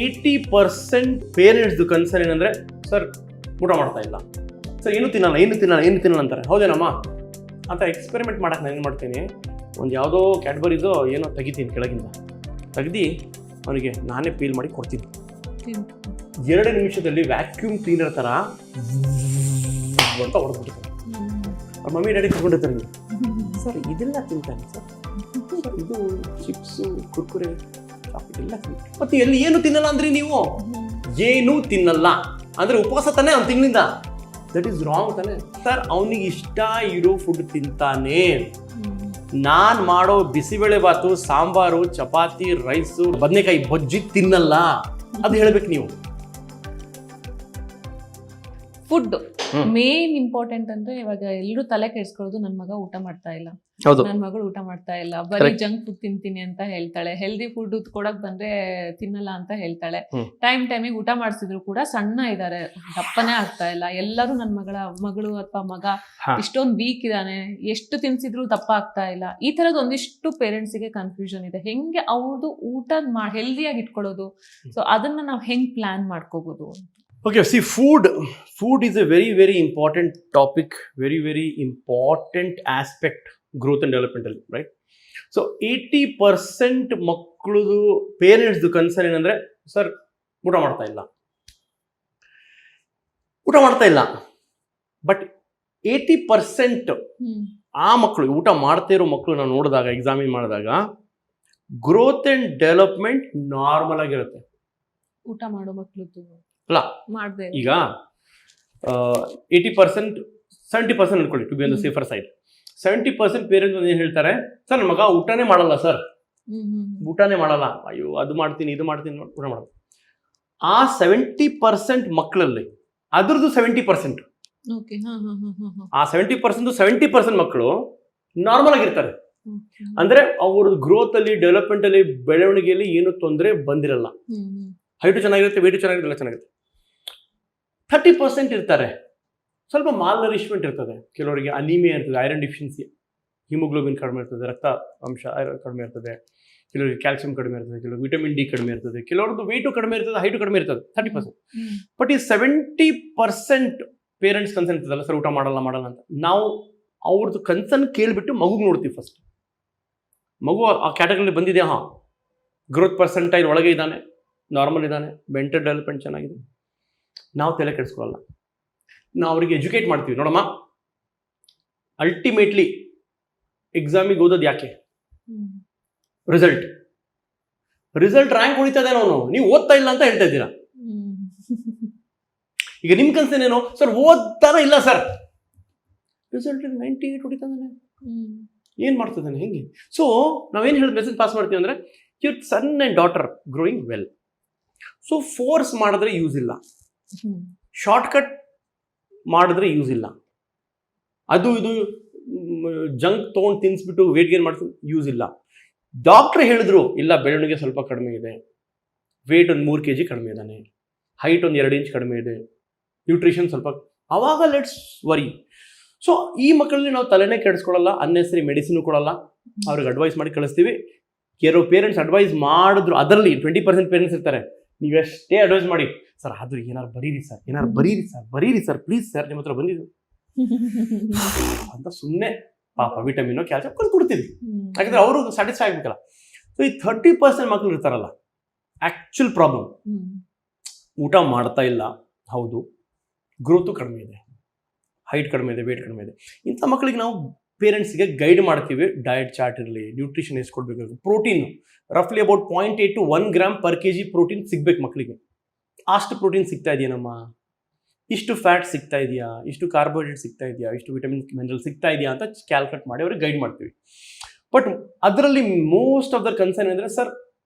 80% ಪೇರೆಂಟ್ಸ್ದು concern ಏನಂದರೆ, sir ಊಟ ಮಾಡ್ತಾ ಇಲ್ಲ, ಸರ್ ಏನು ತಿನ್ನಲ್ಲ ಅಂತಾರೆ. ಹೌದೇನಮ್ಮ ಅಂತ ಎಕ್ಸ್ಪೆರಿಮೆಂಟ್ ಮಾಡೋಕೆ ನಾನು ಏನು ಮಾಡ್ತೀನಿ, ಒಂದು ಯಾವುದೋ ಕ್ಯಾಡ್ಬರೀಸೋ ಏನೋ ತೆಗಿತೀನಿ ಕೆಳಗಿಂದ, ತೆಗ್ದು ಅವನಿಗೆ ನಾನೇ ಪೀಲ್ ಮಾಡಿ ಕೊಡ್ತೀನಿ. 2 ನಿಮಿಷದಲ್ಲಿ ವ್ಯಾಕ್ಯೂಮ್ ಕ್ಲೀನರ್ ಥರ ಅಂತ ಹೊಡೆದ್ಬಿಡ್ತಾರೆ. ಅವ್ರ ಮಮ್ಮಿ ಡ್ಯಾಡಿ ಕರ್ಕೊಂಡಿರ್ತಾರೆ, ಸರ್ ಇದೆಲ್ಲ ತಿಂತಾನೆ ಸರ್, ಇದು ಚಿಪ್ಸು ಕುರ್ಕುರೆ ಚಾಕ್ಲೇಟ್ ಎಲ್ಲ ತಿಂತಾನೆ, ಮತ್ತು ಎಲ್ಲಿ ಏನು ತಿನ್ನಲ್ಲ ಅಂದ್ರಿ ನೀವು, ಏನೂ ತಿನ್ನಲ್ಲ ಅಂದರೆ ಉಪವಾಸ ತಾನೇ ಅವ್ನು ತಿಂಗಳಿಂದ, ದಟ್ ಈಸ್ ರಾಂಗ್ ತಾನೆ ಸರ್. ಅವನಿಗೆ ಇಷ್ಟ ಇರೋ ಫುಡ್ ತಿಂತಾನೆ. ನಾನು ಮಾಡೋ ಬಿಸಿಬೇಳೆ ಬಾತು, ಸಾಂಬಾರು, ಚಪಾತಿ, ರೈಸು, ಬದನೆಕಾಯಿ ಬಜ್ಜಿ ತಿನ್ನಲ್ಲ, ಅದು ಹೇಳ್ಬೇಕು ನೀವು. ಫುಡ್ ಮೇನ್ ಇಂಪಾರ್ಟೆಂಟ್ ಅಂದ್ರೆ ಇವಾಗ ಎಲ್ಲರೂ ತಲೆ ಕೆಡಿಸ್ಕೊಳ್ಳೋದು, ನನ್ನ ಮಗ ಊಟ ಮಾಡ್ತಾ ಇಲ್ಲ, ನನ್ನ ಮಗಳು ಊಟ ಮಾಡ್ತಾ ಇಲ್ಲ, ಬರೀ ಜಂಕ್ ಫುಡ್ ತಿಂತೀನಿ ಅಂತ ಹೇಳ್ತಾಳೆ, ಹೆಲ್ದಿ ಫುಡ್ ಕೊಡಕ್ ಬಂದ್ರೆ ತಿನ್ನಲ್ಲ ಅಂತ ಹೇಳ್ತಾಳೆ, ಟೈಮಿಗೆ ಊಟ ಮಾಡಿಸಿದ್ರು ಕೂಡ ಸಣ್ಣ ಇದಾರೆ, ದಪ್ಪನೇ ಆಗ್ತಾ ಇಲ್ಲ, ಎಲ್ಲರೂ ನನ್ನ ಮಗಳು ಅಥವಾ ಮಗ ಇಷ್ಟೊಂದು ವೀಕ್ ಇದಾನೆ, ಎಷ್ಟು ತಿನ್ಸಿದ್ರು ದಪ್ಪ ಆಗ್ತಾ ಇಲ್ಲ. ಈ ತರದ್ ಒಂದಿಷ್ಟು ಪೇರೆಂಟ್ಸಿಗೆ ಕನ್ಫ್ಯೂಷನ್ ಇದೆ. ಹೆಂಗೆ ಅವ್ರದ್ದು ಊಟ ಹೆಲ್ದಿಯಾಗಿ ಇಟ್ಕೊಳ್ಳೋದು, ಸೊ ಅದನ್ನ ನಾವು ಹೆಂಗ್ ಪ್ಲಾನ್ ಮಾಡ್ಕೋಬಹುದು? Okay, see, food is a very, very important topic, very, very important aspect, growth and developmental, right? So 80% ಮಕ್ಕಳದು ಪೇರೆಂಟ್ಸ್ದು ಕನ್ಸರ್ನ್ ಏನಂದರೆ, ಸರ್ ಊಟ ಮಾಡ್ತಾ ಇಲ್ಲ, ಬಟ್ 80% ಆ ಮಕ್ಕಳು ಊಟ ಮಾಡ್ತಾ ಇರೋ ಮಕ್ಕಳು ನಾವು ನೋಡಿದಾಗ, ಎಕ್ಸಾಮಿನ್ ಮಾಡಿದಾಗ ಗ್ರೋತ್ ಆ್ಯಂಡ್ ಡೆವಲಪ್ಮೆಂಟ್ ನಾರ್ಮಲ್ ಆಗಿರುತ್ತೆ. ಊಟ ಮಾಡೋ ಮಕ್ಕಳು ಅಲ್ಲ, ಈಗ 80% 70% ಅನ್ಕೊಳ್ಳಿ, to be on the safer side. 70% parents ಏನು ಹೇಳ್ತಾರೆ, ಸರ್ ನನ್ನ ಮಗ ಊಟನೇ ಮಾಡಲ್ಲ ಸರ್, ಅಯ್ಯೋ ಅದು ಮಾಡ್ತೀನಿ ಇದು ಮಾಡ್ತೀನಿ, ಊಟ ಮಾಡಲ್ಲ. ಆ 70% ಮಕ್ಕಳಲ್ಲಿ ಅದ್ರದ್ದು 70%, ಆ 70% ಮಕ್ಕಳು ನಾರ್ಮಲ್ ಆಗಿರ್ತಾರೆ. ಅಂದ್ರೆ ಅವ್ರ ಗ್ರೋತ್ ಅಲ್ಲಿ, ಡೆವಲಪ್ಮೆಂಟ್ ಅಲ್ಲಿ, ಬೆಳವಣಿಗೆಯಲ್ಲಿ ಏನು ತೊಂದರೆ ಬಂದಿರಲ್ಲ, ಹೈಟು ಚೆನ್ನಾಗಿರುತ್ತೆ, ವೇಟು ಚೆನ್ನಾಗಿರುತ್ತೆ, ಎಲ್ಲ ಚೆನ್ನಾಗಿರುತ್ತೆ. 30% ಇರ್ತಾರೆ, ಸ್ವಲ್ಪ ಮಾಲ್ ನರಿಶ್ಮೆಂಟ್ ಇರ್ತದೆ, ಕೆಲವರಿಗೆ ಅನಿಮಿಯಾ ಇರ್ತದೆ, ಐರನ್ ಡಿಫಿಷಿಯನ್ಸಿ, ಹಿಮೋಗ್ಲೋಬಿನ್ ಕಡಿಮೆ ಇರ್ತದೆ, ರಕ್ತ ಅಂಶ ಕಡಿಮೆ ಇರ್ತದೆ, ಕೆಲವರಿಗೆ ಕ್ಯಾಲ್ಸಿಯಂ ಕಡಿಮೆ ಇರ್ತದೆ, ಕೆಲವರು ವಿಟಮಿನ್ ಡಿ ಕಡಿಮೆ ಇರ್ತದೆ, ಕೆಲವ್ರದ್ದು ವೇಟು ಕಡಿಮೆ ಇರ್ತದೆ, ಹೈಟು ಕಡಿಮೆ ಇರ್ತದೆ, 30%. ಬಟ್ ಈ 70% ಪೇರೆಂಟ್ಸ್ ಕನ್ಸರ್ನ್ ಇರ್ತದಲ್ಲ, ಸರ್ ಊಟ ಮಾಡಲ್ಲ ಅಂತ. ನಾವು ಅವ್ರದ್ದು ಕನ್ಸರ್ನ್ ಕೇಳಿಬಿಟ್ಟು ಮಗುಗೆ ನೋಡ್ತೀವಿ. ಫಸ್ಟ್ ಮಗು ಆ ಕ್ಯಾಟಗರಿಲಿ ಬಂದಿದೆ, ಗ್ರೋತ್ ಪರ್ಸೆಂಟೈಲ್ ಒಳಗೆ ಇದ್ದಾನೆ, ನಾರ್ಮಲ್ ಇದ್ದಾನೆ, ಮೆಂಟಲ್ ಡೆವಲಪ್ಮೆಂಟ್ ಚೆನ್ನಾಗಿದೆ, ನಾವು ತಲೆ ಕೆಡಿಸ್ಕೊಳ್ಳಲ್ಲ. ನಾವು ಅವರಿಗೆ ಎಜುಕೇಟ್ ಮಾಡ್ತೀವಿ. ನೋಡಮ್ಮ, ಅಲ್ಟಿಮೇಟ್ಲಿ ಎಕ್ಸಾಮಿಗೆ ಓದೋದು ಯಾಕೆ? ರಿಸಲ್ಟ್ ರ್ಯಾಂಕ್ ಹೊಡಿತದೆ, ನೀವು ಓದ್ತಾ ಇಲ್ಲ ಅಂತ ಹೇಳ್ತಾ ಇದ್ದೀರಾ. ಈಗ ನಿಮ್ಮ ಕನ್ಸೇನೇನು, ಸರ್ ಓದ್ತಾನೆ ಇಲ್ಲ ಸರ್, ರಿಸಲ್ಟ್ 98 ಹೊಡಿತಾನೆ, ಏನು ಮಾಡ್ತಿದ್ದಾನೆ, ಹೆಂಗೆ? ಸೊ ನಾವೇನು ಹೇಳಿ ಮೆಸೇಜ್ ಪಾಸ್ ಮಾಡ್ತೀವಿ ಅಂದರೆ, your sun and daughter growing well. So force ಮಾಡಿದ್ರೆ ಯೂಸ್ ಇಲ್ಲ, ಶಾರ್ಟ್ಕಟ್ ಮಾಡಿದ್ರೆ ಯೂಸ್ ಇಲ್ಲ, ಅದು ಇದು ಜಂಕ್ ತೊಗೊಂಡು ತಿನ್ನಿಸ್ಬಿಟ್ಟು ವೇಟ್ ಗೇನ್ ಮಾಡಿಸ್ ಯೂಸ್ ಇಲ್ಲ. ಡಾಕ್ಟ್ರ್ ಹೇಳಿದ್ರು, ಇಲ್ಲ ಬೆಳವಣಿಗೆ ಸ್ವಲ್ಪ ಕಡಿಮೆ ಇದೆ, ವೇಟ್ ಒಂದು 3 kg ಕಡಿಮೆ ಇದ್ದಾನೆ, ಹೈಟ್ ಒಂದು 2 ಇಂಚ್ ಕಡಿಮೆ ಇದೆ, ನ್ಯೂಟ್ರಿಷನ್ ಸ್ವಲ್ಪ, ಆವಾಗ ಲೆಟ್ಸ್ ವರಿ. ಸೊ ಈ ಮಕ್ಕಳಲ್ಲಿ ನಾವು ತಲೆನೇ ಕೆಡಿಸ್ಕೊಳ್ಳಲ್ಲ, ಅನ್ನೆಸರಿ ಮೆಡಿಸಿನ್ ಕೊಡಲ್ಲ, ಅವ್ರಿಗೆ ಅಡ್ವೈಸ್ ಮಾಡಿ ಕಳಿಸ್ತೀವಿ. ಕೆಲವು ಪೇರೆಂಟ್ಸ್ ಅಡ್ವೈಸ್ ಮಾಡಿದ್ರು, ಅದರಲ್ಲಿ 20% ಪೇರೆಂಟ್ಸ್ ಇರ್ತಾರೆ, ನೀವೆಷ್ಟೇ ಅಡ್ವೈಸ್ ಮಾಡಿ, ಸರ್ ಆದರೂ ಏನಾರು ಬರೀರಿ ಸರ್ ಪ್ಲೀಸ್ ಸರ್, ನಿಮ್ಮ ಹತ್ರ ಬಂದಿದ್ದು ಅಂತ ಸುಮ್ಮನೆ ಪಾಪ ವಿಟಮಿನೋ ಕ್ಯಾಲ್ಸಿಯಂ ಕೊಡ್ತೀವಿ, ಯಾಕಂದ್ರೆ ಅವರು ಸ್ಯಾಟಿಸ್ಫೈ ಆಗ್ಬೇಕಲ್ಲ. ಸೊ ಈ 30% ಮಕ್ಕಳು ಇರ್ತಾರಲ್ಲ, ಆ್ಯಕ್ಚುಲ್ ಪ್ರಾಬ್ಲಮ್, ಊಟ ಮಾಡ್ತಾ ಇಲ್ಲ, ಹೌದು, ಗ್ರೋತು ಕಡಿಮೆ ಇದೆ, ಹೈಟ್ ಕಡಿಮೆ ಇದೆ, ವೇಟ್ ಕಡಿಮೆ ಇದೆ, ಇಂಥ ಮಕ್ಕಳಿಗೆ ನಾವು ಪೇರೆಂಟ್ಸ್ಗೆ ಗೈಡ್ ಮಾಡ್ತೀವಿ. ಡಯಟ್ ಚಾರ್ಟ್ ಇರಲಿ, ನ್ಯೂಟ್ರಿಷನ್ ಎಷ್ಟು ಕೊಡಬೇಕು, ಪ್ರೋಟೀನ್ ರಫ್ಲಿ about 0.8 to 1 gram per kg protein ಸಿಗ್ಬೇಕು ಮಕ್ಕಳಿಗೆ. ಅಷ್ಟು ಪ್ರೋಟೀನ್ ಸಿಗ್ತಾ ಇದೆಯೇನಮ್ಮ, ಇಷ್ಟು ಫ್ಯಾಟ್ ಸಿಗ್ತಾ ಇದೆಯಾ, ಇಷ್ಟು ಕಾರ್ಬೋಹೈಡ್ರೇಟ್ ಸಿಗ್ತಾ ಇದೆಯಾ, ಇಷ್ಟು ವಿಟಮಿನ್ ಮಿನರಲ್ ಸಿಗ್ತಾ ಇದೆಯಾ ಅಂತ ಕ್ಯಾಲ್ಕುಲೇಟ್ ಮಾಡಿ ಅವ್ರಿಗೆ ಗೈಡ್ ಮಾಡ್ತೀವಿ. ಬಟ್ ಅದರಲ್ಲಿ ಮೋಸ್ಟ್ ಆಫ್ ದರ್ ಕನ್ಸರ್ನ್ ಅಂದರೆ, ಸರ್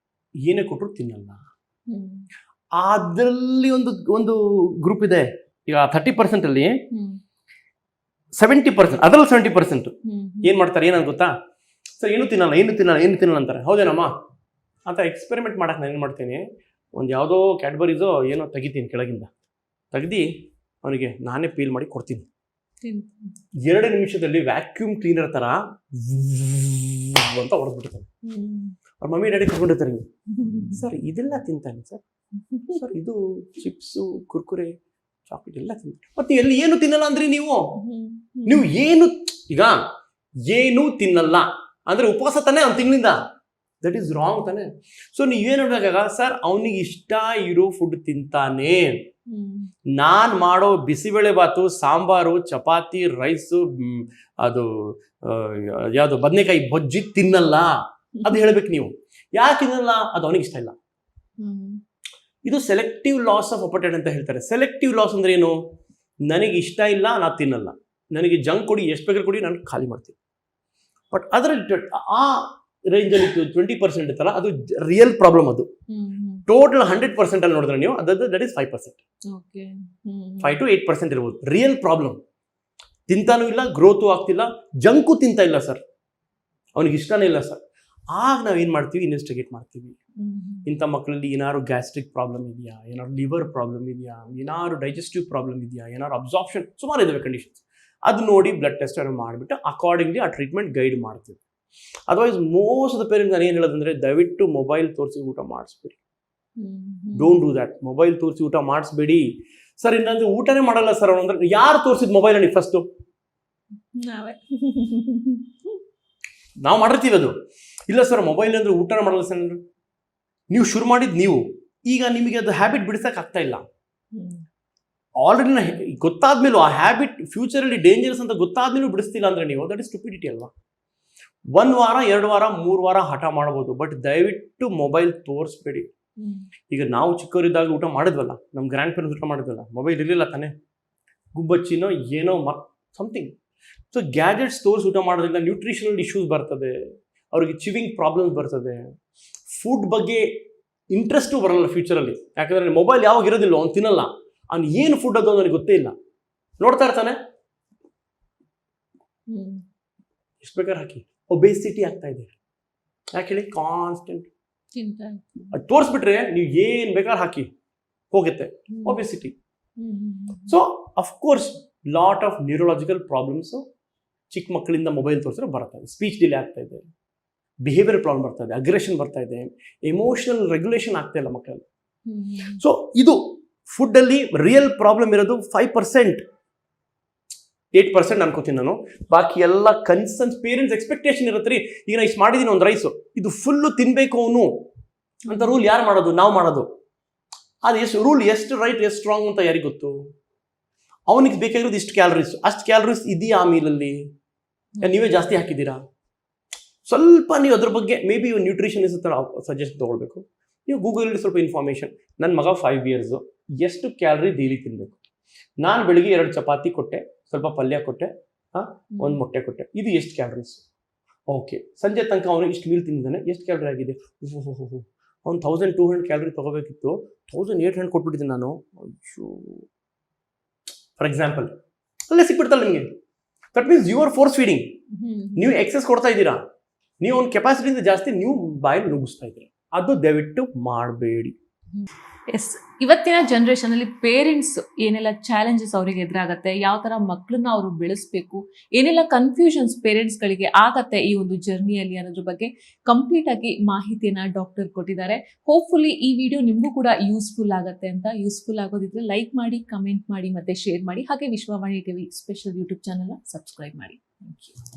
ಏನೇ ಕೊಟ್ಟರು ತಿನ್ನಲ್ಲ. ಅದರಲ್ಲಿ ಒಂದು ಗ್ರೂಪ್ ಇದೆ, ಈಗ 30% ಅಲ್ಲಿ 70%, ಅದರಲ್ಲಿ 70% ಏನು ಮಾಡ್ತಾರೆ, ಏನಂತ ಗೊತ್ತಾ, ಸರ್ ಏನು ತಿನ್ನಲ್ಲ ಅಂತಾರೆ. ಹೌದೇನಮ್ಮ ಅಂತ ಎಕ್ಸ್ಪೆರಿಮೆಂಟ್ ಮಾಡೋಕೆ ನಾನು ಏನು ಮಾಡ್ತೀನಿ, ಒಂದು ಯಾವುದೋ ಕ್ಯಾಡ್ಬರೀಸೋ ಏನೋ ತೆಗಿತೀನಿ ಕೆಳಗಿಂದ, ತೆಗ್ದು ಅವನಿಗೆ ನಾನೇ ಪೀಲ್ ಮಾಡಿ ಕೊಡ್ತೀನಿ. 2 ನಿಮಿಷದಲ್ಲಿ ವ್ಯಾಕ್ಯೂಮ್ ಕ್ಲೀನರ್ ಥರ ಅಂತ ಹೊಡೆದ್ಬಿಡ್ತಾನೆ. ಅವ್ರ ಮಮ್ಮಿ ಡ್ಯಾಡಿ ಕರ್ಕೊಂಡಿರ್ತಾರೆ, ಸರ್ ಇದೆಲ್ಲ ತಿಂತಾನೆ ಸರ್, ಸರ್ ಇದು ಚಿಪ್ಸು ಕುರ್ಕುರೆ ಚಾಕ್ಲೇಟ್ ಎಲ್ಲ ತಿಂತೀರಿ ಮತ್ತೆ ಎಲ್ಲಿ ಏನು ತಿನ್ನಲ್ಲ ಅಂದ್ರಿ ನೀವು ಏನು ಈಗ ಏನು ತಿನ್ನಲ್ಲ ಅಂದ್ರೆ ಉಪವಾಸ ತಾನೇ ಅವ್ನು ತಿಂಗಳಿಂದ, ದಟ್ ಈಸ್ ರಾಂಗ್ ತಾನೆ. ಸೊ ನೀವೇನು ಹೇಳ್ಬೇಕಾಗ ಸರ್ ಅವನಿಗೆ ಇಷ್ಟ ಇರೋ ಫುಡ್ ತಿಂತಾನೆ, ನಾನ್ ಮಾಡೋ ಬಿಸಿಬೇಳೆ ಬಾತು ಸಾಂಬಾರು ಚಪಾತಿ ರೈಸು ಅದು ಯಾವುದು ಬದನೆಕಾಯಿ ಬಜ್ಜಿ ತಿನ್ನಲ್ಲ ಅದು ಹೇಳ್ಬೇಕು ನೀವು. ಯಾಕೆ ತಿನ್ನಲ್ಲ? ಅದು ಅವನಿಗೆ ಇಷ್ಟ ಇಲ್ಲ. ಇದು ಸೆಲೆಕ್ಟಿವ್ ಲಾಸ್ ಆಫ್ ಅಪಟೈಟ್ ಅಂತ ಹೇಳ್ತಾರೆ. ಸೆಲೆಕ್ಟಿವ್ ಲಾಸ್ ಅಂದ್ರೆ ಏನು? ನನಗೆ ಇಷ್ಟ ಇಲ್ಲ ನಾ ತಿನ್ನಲ್ಲ, ನನಗೆ ಜಂಕ್ ಕೊಡಿ ಎಷ್ಟು ಬೇಕಾದ್ರೂ ಕೊಡಿ ನಾನು ಖಾಲಿ ಮಾಡ್ತೀನಿ. ಬಟ್ ಅದರಲ್ಲಿ ಆ ರೇಂಜಲ್ಲಿ 20% ಇತ್ತಲ್ಲ ಅದು ರಿಯಲ್ ಪ್ರಾಬ್ಲಮ್. ಅದು ಟೋಟಲ್ 100% ಅಲ್ಲಿ ನೋಡಿದ್ರೆ ನೀವು ಅದದ್ದು ದಟ್ ಇಸ್ 5%, 5 to 8% ಇರ್ಬೋದು ರಿಯಲ್ ಪ್ರಾಬ್ಲಮ್. ತಿಂತಾನೂ ಇಲ್ಲ, ಗ್ರೋತು ಆಗ್ತಿಲ್ಲ, ಜಂಕು ತಿಂತಾ ಇಲ್ಲ ಸರ್, ಅವನಿಗೆ ಇಷ್ಟನೇ ಇಲ್ಲ ಸರ್. ಆಗ ನಾವೇನು ಮಾಡ್ತೀವಿ, ಇನ್ವೆಸ್ಟಿಗೇಟ್ ಮಾಡ್ತೀವಿ. ಇಂಥ ಮಕ್ಕಳಲ್ಲಿ ಏನಾದ್ರು ಗ್ಯಾಸ್ಟ್ರಿಕ್ ಪ್ರಾಬ್ಲಮ್ ಇದೆಯಾ, ಏನಾದ್ರು ಲಿವರ್ ಪ್ರಾಬ್ಲಮ್ ಇದೆಯಾ, ಏನಾದ್ರು ಡೈಜೆಸ್ಟಿವ್ ಪ್ರಾಬ್ಲಮ್ ಇದೆಯಾ, ಏನಾದ್ರು ಅಬ್ಸಾರ್ಪ್ಷನ್, ಸುಮಾರು ಇದಾವೆ ಕಂಡೀಷನ್ಸ್. ಅದು ನೋಡಿ ಬ್ಲಡ್ ಟೆಸ್ಟ್ ಅನ್ನು ಮಾಡಿಬಿಟ್ಟು ಅಕಾರ್ಡಿಂಗ್ಲಿ ಆ ಟ್ರೀಟ್ಮೆಂಟ್ ಗೈಡ್ ಮಾಡ್ತೀವಿ. Otherwise most of the parents ನಾನು ಏನು ಹೇಳೋದಂದ್ರೆ ದಯವಿಟ್ಟು ಮೊಬೈಲ್ ತೋರಿಸಿ ಊಟ ಮಾಡಿಸ್ಬೇಡಿ. Don't do that. ಮೊಬೈಲ್ ತೋರಿಸಿ ಊಟ ಮಾಡಿಸ್ಬೇಡಿ ಸರ್. ಇನ್ನಂದ್ರೆ ಊಟನೇ ಮಾಡಲ್ಲ ಸರ್ ಅವನು ಅಂದ್ರೆ ಯಾರು ತೋರಿಸಿದ್ ಮೊಬೈಲ್ ನನಗೆ ಫಸ್ಟು? ನಾವು ಮಾಡಿರ್ತೀವಿ ಅದು. ಇಲ್ಲ ಸರ್ ಮೊಬೈಲ್ ಅಂದ್ರೆ ಊಟನೇ ಮಾಡಲ್ಲ ಸರ್ ನೀವು ಶುರು ಮಾಡಿದ್ ನೀವು, ಈಗ ನಿಮಗೆ ಅದು ಹ್ಯಾಬಿಟ್ ಬಿಡಿಸಕ್ಕೆ ಆಗ್ತಾ ಇಲ್ಲ. ಆಲ್ರೆಡಿ ಗೊತ್ತಾದ್ಮೇಲೂ ಆ ಹ್ಯಾಬಿಟ್ ಫ್ಯೂಚರಲ್ಲಿ ಡೇಂಜರಸ್ ಅಂತ ಗೊತ್ತಾದ್ಮೇಲೂ ಬಿಡಿಸ್ತಿಲ್ಲ ಅಂದ್ರೆ ನೀವು, ದಟ್ ಇಸ್ ಸ್ಟುಪಿಡಿಟಿ ಅಲ್ವಾ? 1 ವಾರ 2 ವಾರ 3 ವಾರ ಹಠ ಮಾಡ್ಬೋದು, ಬಟ್ ದಯವಿಟ್ಟು ಮೊಬೈಲ್ ತೋರಿಸ್ಬೇಡಿ. ಈಗ ನಾವು ಚಿಕ್ಕವರಿದ್ದಾಗ ಊಟ ಮಾಡಿದ್ವಲ್ಲ, ನಮ್ಮ ಗ್ರ್ಯಾಂಡ್ ಪೇರೆಂಟ್ಸ್ ಊಟ ಮಾಡಿದ್ವಲ್ಲ, ಮೊಬೈಲ್ ಇರಲಿಲ್ಲ ತಾನೆ, ಗುಬ್ಬಚ್ಚಿನೋ ಏನೋ ಸಮಥಿಂಗ್. ಸೊ ಗ್ಯಾಜೆಟ್ಸ್ ತೋರಿಸಿ ಊಟ ಮಾಡೋದ್ರಿಂದ ನ್ಯೂಟ್ರಿಷನಲ್ ಇಶ್ಯೂಸ್ ಬರ್ತದೆ, ಅವ್ರಿಗೆ ಚಿವಿಂಗ್ ಪ್ರಾಬ್ಲಮ್ಸ್ ಬರ್ತದೆ, ಫುಡ್ ಬಗ್ಗೆ ಇಂಟ್ರೆಸ್ಟು ಬರಲ್ಲ ಫ್ಯೂಚರಲ್ಲಿ. ಯಾಕಂದರೆ ಮೊಬೈಲ್ ಯಾವಾಗ ಇರೋದಿಲ್ಲ, ಅವ್ನು ತಿನ್ನಲ್ಲ, ಅವ್ನು ಏನು ಫುಡ್ ಅದು ನನಗೆ ಗೊತ್ತೇ ಇಲ್ಲ, ನೋಡ್ತಾ ಇರ್ತಾನೆ ಎಷ್ಟು ಬೇಕಾದ್ರೆ ಹಾಕಿ. ಒಬೇಸಿಟಿ ಆಗ್ತಾ ಇದೆ, ಯಾಕೆ ಹೇಳಿ? ಕಾನ್ಸ್ಟೆಂಟ್ ಅದು ತೋರಿಸ್ಬಿಟ್ರೆ ನೀವು ಏನು ಬೇಕಾದ್ರೆ ಹಾಕಿ ಹೋಗುತ್ತೆ obesity. So of course lot of neurological problems ಚಿಕ್ಕ ಮಕ್ಕಳಿಂದ ಮೊಬೈಲ್ ತೋರಿಸಿದ್ರೆ ಬರ್ತಾ ಇದೆ. ಸ್ಪೀಚ್ ಡಿಲೇ ಆಗ್ತಾ ಇದೆ, ಬಿಹೇವಿಯರ್ ಪ್ರಾಬ್ಲಮ್ ಬರ್ತಾ ಇದೆ, ಅಗ್ರೆಷನ್ ಬರ್ತಾ ಇದೆ, ಎಮೋಷನಲ್ ರೆಗ್ಯುಲೇಷನ್ ಆಗ್ತಾ ಇಲ್ಲ ಮಕ್ಕಳಲ್ಲಿ. ಸೊ ಇದು ಫುಡ್ಡಲ್ಲಿ ರಿಯಲ್ ಪ್ರಾಬ್ಲಮ್ ಇರೋದು 5%, 8% ಅನ್ಕೋತೀನಿ ನಾನು. ಬಾಕಿ ಎಲ್ಲ ಕನ್ಸರ್ನ್ಸ್ ಪೇರೆಂಟ್ಸ್ ಎಕ್ಸ್ಪೆಕ್ಟೇಷನ್ ಇರುತ್ತೆ ರೀ. ಈಗ ನಾ ಇಷ್ಟು ಮಾಡಿದ್ದೀನಿ ಒಂದು ರೈಸು, ಇದು ಫುಲ್ಲು ತಿನ್ಬೇಕು ಅವನು ಅಂತ ರೂಲ್ ಯಾರು ಮಾಡೋದು? ನಾವು ಮಾಡೋದು. ಅದು ಎಷ್ಟು ರೂಲ್ ಎಷ್ಟು ರೈಟ್ ಎಷ್ಟು ಸ್ಟ್ರಾಂಗ್ ಅಂತ ಯಾರಿಗೆ ಗೊತ್ತು? ಅವನಿಗೆ ಬೇಕಾಗಿರೋದು ಇಷ್ಟು ಕ್ಯಾಲರೀಸ್, ಅಷ್ಟು ಕ್ಯಾಲರೀಸ್ ಇದೆಯಾ ಆ ಮೀಲಲ್ಲಿ? ನೀವೇ ಜಾಸ್ತಿ ಹಾಕಿದ್ದೀರಾ? ಸ್ವಲ್ಪ ನೀವು ಅದ್ರ ಬಗ್ಗೆ ಮೇ ಬಿ ನ್ಯೂಟ್ರಿಷನಿಸ್ಟ್ ಹತ್ರ ಸಜೆಷನ್ ತೊಗೊಳ್ಬೇಕು. ನೀವು ಗೂಗಲಲ್ಲಿ ಸ್ವಲ್ಪ ಇನ್ಫಾರ್ಮೇಷನ್. ನನ್ನ ಮಗ 5 ಇಯರ್ಸು, ಎಷ್ಟು ಕ್ಯಾಲರಿ ಡೈಲಿ ತಿನ್ನಬೇಕು? ನಾನು ಬೆಳಿಗ್ಗೆ 2 ಚಪಾತಿ ಕೊಟ್ಟೆ, ಸ್ವಲ್ಪ ಪಲ್ಯ ಕೊಟ್ಟೆ, 1 ಮೊಟ್ಟೆ ಕೊಟ್ಟೆ, ಇದು ಎಷ್ಟು ಕ್ಯಾಲರೀಸ್? ಓಕೆ, ಸಂಜೆ ತನಕ ಅವನು ಇಷ್ಟು ಮೀಲ್ ತಿಂದಿದ್ದಾನೆ, ಎಷ್ಟು ಕ್ಯಾಲರಿ ಆಗಿದೆ? ಅವ್ನು 1200 ಕ್ಯಾಲರಿ ತೊಗೋಬೇಕಿತ್ತು, 1800 ಕೊಟ್ಬಿಟ್ಟಿದ್ದೀನಿ ನಾನು. ಅಯ್ಯೋ, ಫಾರ್ ಎಕ್ಸಾಂಪಲ್ ಅಲ್ಲೇ ಸಿಕ್ಬಿಡ್ತಲ್ಲ ನಿಮಗೆ. That means you are force feeding. ನೀವು ಎಕ್ಸಸ್ ಕೊಡ್ತಾ ಇದ್ದೀರಾ, ನೀವು ಅವ್ನ ಕೆಪಾಸಿಟಿಯಿಂದ ಜಾಸ್ತಿ ನೀವು ಬಾಯಲ್ಲಿ ನುಗ್ಗಿಸ್ತಾ ಇದ್ದೀರಾ. ಅದು ದಯವಿಟ್ಟು ಮಾಡಬೇಡಿ. ಎಸ್, ಇವತ್ತಿನ ಜನರೇಷನ್ ಅಲ್ಲಿ ಪೇರೆಂಟ್ಸ್ ಏನೆಲ್ಲ ಚಾಲೆಂಜಸ್ ಅವರಿಗೆ ಎದುರಾಗತ್ತೆ, ಯಾವ ತರ ಮಕ್ಕಳನ್ನ ಅವರು ಬೆಳೆಸ್ಬೇಕು, ಏನೆಲ್ಲ ಕನ್ಫ್ಯೂಷನ್ಸ್ ಪೇರೆಂಟ್ಸ್ ಗಳಿಗೆ ಆಗತ್ತೆ ಈ ಒಂದು ಜರ್ನಿಯಲ್ಲಿ ಅನ್ನೋದ್ರ ಬಗ್ಗೆ ಕಂಪ್ಲೀಟ್ ಆಗಿ ಮಾಹಿತಿಯನ್ನ ಡಾಕ್ಟರ್ ಕೊಟ್ಟಿದ್ದಾರೆ. ಹೋಪ್ಫುಲಿ ಈ ವಿಡಿಯೋ ನಿಮಗೂ ಕೂಡ ಯೂಸ್ಫುಲ್ ಆಗತ್ತೆ ಅಂತ. ಯೂಸ್ಫುಲ್ ಆಗೋದಿದ್ರೆ ಲೈಕ್ ಮಾಡಿ, ಕಮೆಂಟ್ ಮಾಡಿ, ಮತ್ತೆ ಶೇರ್ ಮಾಡಿ. ಹಾಗೆ Vishwavani TV special YouTube channel subscribe ಮಾಡಿ. Thank you.